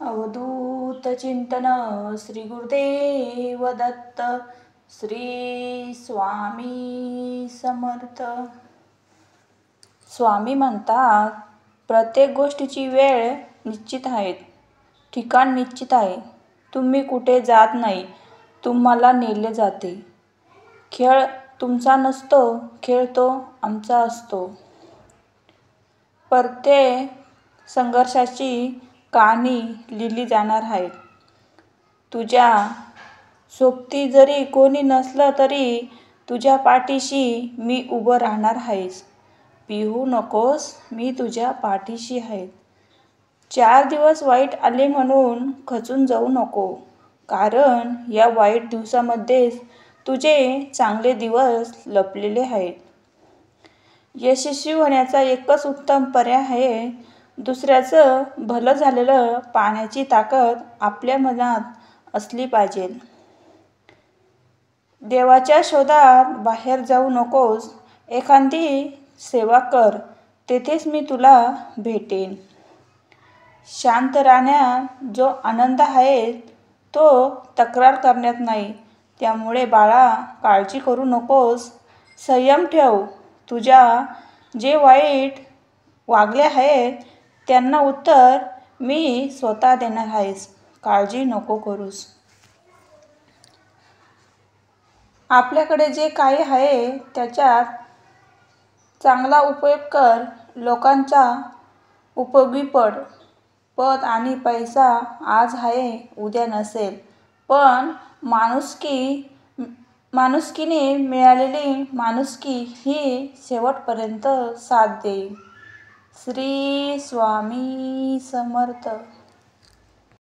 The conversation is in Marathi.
अवधूत चिंतन श्री गुरुदेव दत्त श्री स्वामी समर्थ। स्वामी म्हणतात, प्रत्येक गोष्टीची वेळ निश्चित आहे, ठिकाण निश्चित आहे। तुम्ही कुठे जात नाही, तुम्हाला नेले जाते। खेळ तुमचा नसतो, खेळ तो आमचा असतो। प्रत्येक संघर्षाची कहाणी लिहिली जाणार आहे। तुझ्या सोबती जरी कोणी नसलं तरी तुझ्या पाठीशी मी उभं राहणार आहेस। पिहू नकोस, मी तुझ्या पाठीशी आहे। 4 दिवस वाईट आले म्हणून खचून जाऊ नको, कारण या वाईट दिवसामध्येच तुझे चांगले दिवस लपलेले आहेत। यशस्वी होण्याचा एकच उत्तम पर्याय आहे, दुसऱ्याचं भलं झालेलं पाहण्याची ताकद आपल्या मनात असली पाहिजे। देवाच्या शोधात बाहेर जाऊ नकोस, एखादी सेवा कर, तेथेच मी तुला भेटेन। शांत राहण्यात जो आनंद आहे तो तक्रार करण्यात नाही। त्यामुळे बाळा, काळजी करू नकोस, संयम ठेव। तुझ्या जे वाईट वागले आहेत त्यांना उत्तर मी स्वतः देणार आहे, काळजी नको करूस। आपल्याकडे जे काही आहे त्याच्यात चांगला उपयोग कर, लोकांच्या उपयोगी पड। पद आणि पैसा आज आहे उद्या नसेल, पण माणुसकीने मिळालेली माणुसकी ही शेवटपर्यंत साथ देईल। श्री स्वामी समर्थ।